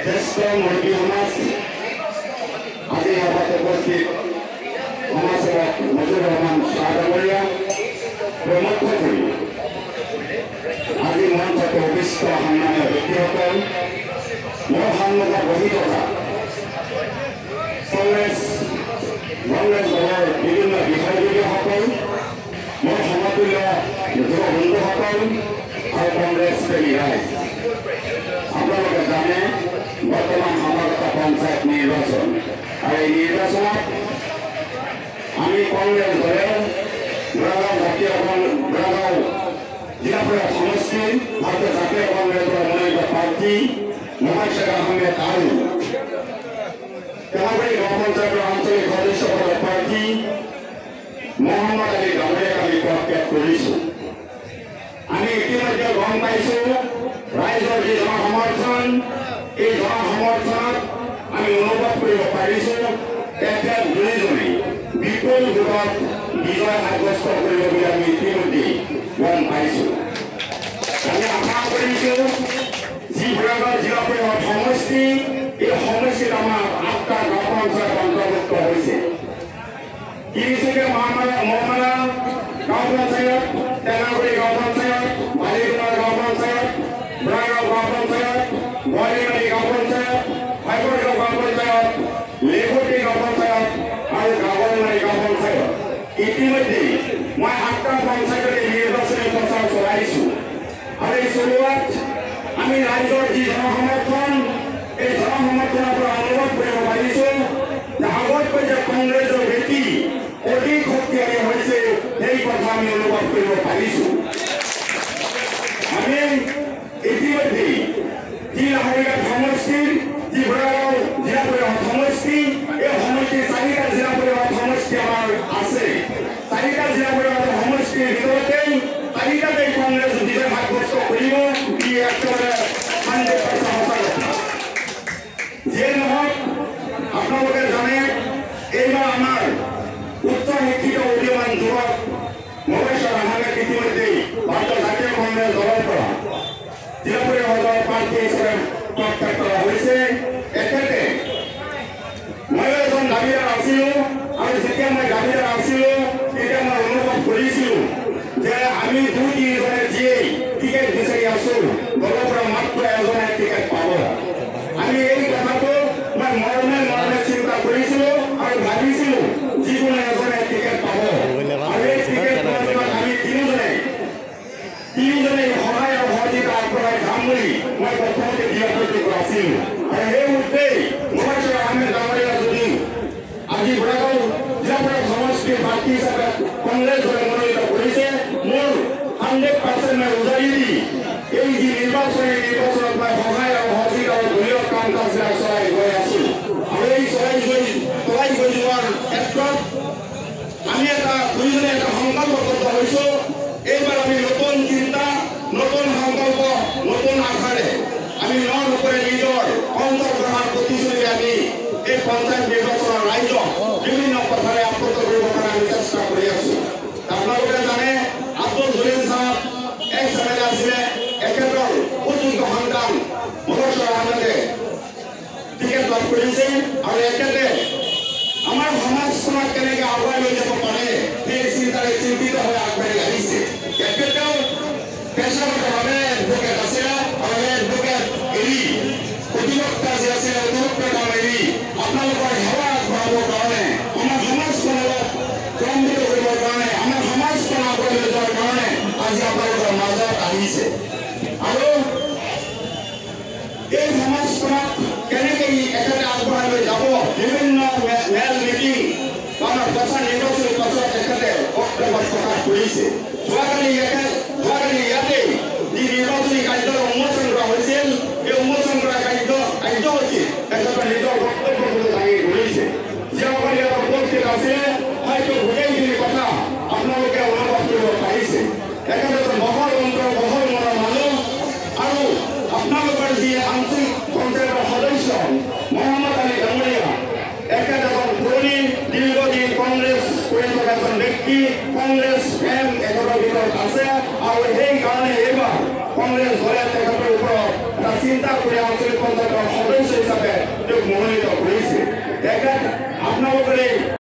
জ্যেষ্ঠ মুৰব্বী সমাজ আজি সভাত উপস্থিত সমাজসেৱক মজিবুৰ ৰহমান শ্বাহ ডাঙৰীয়া প্ৰমুখ কৰি আজি মঞ্চত উপস্থিত সন্মানীয় ব্যক্তিসকল মোৰ সন্মুখত বহি থকা কংগ্ৰেছ দলৰ বিভিন্ন বিষয়ববীয়াসকল মোৰ সমতুল্য যুৱ বন্ধুসকল আৰু কংগ্ৰেছ প্ৰেমী ৰাইজ আপোনালোকে জানে বৰ্তমান সমাগত পঞ্চায়ত নিৰ্বাচন আৰু এই নিৰ্বাচনত আমি কংগ্ৰেছ দলে গোৰাগাঁও জাতীয় গোৰাগাঁও জিলা পৰিষদ সমষ্টি ভাৰতীয় জাতীয় কংগ্ৰেছৰ মনোনীত প্ৰাৰ্থী মোহাম্মদ শ্বেখ আহমেদ আৰু তেলাবাৰী গাঁও পঞ্চায়তৰ আঞ্চলিক সদস্য পদৰ প্ৰাৰ্থী মহম্মদ আলী ডাঙৰীয়াক আমি প্ৰত্যাগ কৰিছোঁ। আমি ইতিমধ্যে গম পাইছোঁ ৰাইজৰ যি জনসমৰ্থন এই জনসমৰ্থনত আমি অনুভৱ কৰিব পাৰিছোঁ তেখেত দুয়োজনেই বিপুল যুগত বিজয় সাব্যস্ত কৰিব বুলি আমি ইতিমধ্যে গম পাইছোঁ। আমি আশা কৰিছোঁ যি গোৰাগাঁও জিলা পৰিষদ সমষ্টি এই সমষ্টিত আমাৰ 8টা গাঁও পঞ্চায়ত অন্তৰ্ভুক্ত হৈছে। তিনিচুকীয়া মহমাৰা গাঁও পঞ্চায়ত, টেঙাগুৰি গাঁও পঞ্চায়ত, বালিগুমাৰ গাঁও পঞ্চায়ত, গোৰাগাঁও গাঁও পঞ্চায়ত, বোৱাৰীমাৰী গাঁও পঞ্চায়ত, ফাইবৰগাঁও গাঁও পঞ্চায়ত, লেগুটি গাঁও পঞ্চায়ত আৰু গাঁৱৰমাৰী গাঁও পঞ্চায়ত। ইতিমধ্যে মই 8টা পঞ্চায়তত নিৰ্বাচনী প্ৰচাৰ চলাইছোঁ আৰু এই চলোৱাত আমি ৰাইজৰ যি জনসমৰ্থন এই জনসমৰ্থনৰ পৰা অনুভৱ কৰিব পাৰিছোঁ যে আগতকৈ যে কংগ্ৰেছৰ ভেটি অধিক শক্তিশালী হৈছে সেই কথা আমি অনুভৱ কৰিব পাৰিছোঁ। আমি ইতিমধ্যে যি লাহৰীঘাট সমষ্টিৰ যি গোৰাগাঁও জিলা পৰিষদ সমষ্টি এই সমষ্টিৰ 4টা জিলা পৰিষদ সমষ্টি আমাৰ আছে। 4টা জিলা পৰিষদ সমষ্টিৰ ভিতৰতেই 4টাতেই কংগ্ৰেছ বিজয় সাব্যস্ত কৰিব ই একেবাৰে 100% সঁচা কথা। যিয়ে নহওক আপোনালোকে জানে এইবাৰ আমাৰ উচ্চ শিক্ষিত উদীয়মান যুৱক মোহাম্মদ শ্বাহ আহমেদ ইতিমধ্যেই ভাৰতীয় জাতীয় কংগ্ৰেছ দলৰ পৰা জিলা পৰিষদৰ প্ৰাৰ্থী হিচাপে প্ৰত্যাগ কৰা হৈছে। এখেতে মই এজন দাবীদাৰ আছিলোঁ আৰু যেতিয়া মই দাবীদাৰ আছিলোঁ তেতিয়া মই অনুভৱ কৰিছিলোঁ যে আমি 2-3জনে যিয়েই টিকেট বিচাৰি আছোঁ দলৰ পৰা মাত্ৰ এজনে টিকেট পাব। আমি এই কথাটো মই মৰমে চিন্তা কৰিছিলোঁ আৰু ভাবিছিলোঁ যিকোনো এজনে টিকেট পাব আৰু এই টিকেট পোৱাৰ আমি তিনিজনে সহায় আৰু সহযোগিতা আগবঢ়াই যাম বুলি মই প্ৰথমতে দিয়াকৈ আছিলোঁ আৰু সেই মুহূৰ্তেই মোহাম্মদ শ্বেখ আহমেদ ডাঙৰীয়া যদি আজি গোৰাগাঁও জিলা পৰিষদ সমষ্টিৰ প্ৰাৰ্থী হিচাপে কংগ্ৰেছ দলে মনোনীত কৰিছে মোৰ 100% মই উজাৰি দি এই যি নিৰ্বাচনত মই সহায় আৰু সহযোগিতা আৰু দলীয় কাম কাজবিলাক চলাই গৈ আছোঁ আৰু এই চলাই গৈ যোৱাৰ ক্ষেত্ৰত আমি দুয়োজনে এটা সংকল্পবদ্ধ হৈছোঁ। এইবাৰ আমি নতুন চিন্তা, নতুন সংকল্প, নতুন আশাৰে আমি নপৰে নিজৰ অন্তৰ্গ্ৰহণ প্ৰতিশ্ৰুতি আমি এই পঞ্চায়ত নিৰ্বাচনৰ ৰাইজক বিভিন্ন কথাৰে আপ্লুত কৰিবৰ কাৰণে আমি চেষ্টা কৰি আছোঁ। আপোনালোকে জানে আব্দুল জলিল চাহাব এক্স-এম.এল.এ আছিলে, এখেতৰ সুযোগ্য সন্তান মোহাম্মদ শ্বাহ আহমেদে টিকেট লাভ কৰিছে আৰু এখেতে আমাৰ সমাজখনক কেনেকৈ আগুৱাই লৈ যাব পাৰে সেই চিন্তাৰে চিন্তিত হৈ আগবাঢ়ি আহিছে। এখেতেও পেছাগতভাৱে এডভোকেট আছিলে আৰু সেই এডভোকেট এৰি অধিবক্তা যি আছিলে অধিবক্তাৰ কাম এৰি আপোনালোকৰ সেৱা আগবঢ়াবৰ কাৰণে আমাৰ সমাজখনক ক্ৰমান্বিত কৰিবৰ কাৰণে আমাৰ সমাজখন আগুৱাই লৈ যোৱাৰ কাৰণে আজি আপোনালোকৰ মাজত আহিছে আৰু এই সমাজখনক কেনেকৈ এখেতে আগবঢ়াই লৈ যাব বিভিন্ন মেল মিটিং আমাৰ প্ৰচাৰ নিৰ্বাচনী পাছত এখেতে বক্তব্য প্ৰকাশ কৰিছে। যোৱাকালি ইয়াতে যি নিৰ্বাচনী কাৰ্যৰ উন্মোচন কৰা হৈছিল এই উন্মোচন কৰা কাৰ্যসূচী এখেতে নিজৰ বক্তব্যবোৰ দাঙি ধৰিছে। যিসকল ইয়াত উপস্থিত আছিলে হয়তো গোটেইখিনি কথা আপোনালোকে অনুভৱ কৰিব পাৰিছে। এখেতে বহল অন্তৰ বহল মনৰ মানুহ আৰু আপোনালোকৰ যি আঞ্চলিক পঞ্চায়তৰ সদস্য মহম্মদ আলী ডাঙৰীয়া এখেত এজন পুৰণি দীৰ্ঘদিন কংগ্ৰেছ কৰি থকা এজন ব্যক্তি, কংগ্ৰেছ ফেন এখেতৰ ভিতৰত আছে আৰু সেইকাৰণে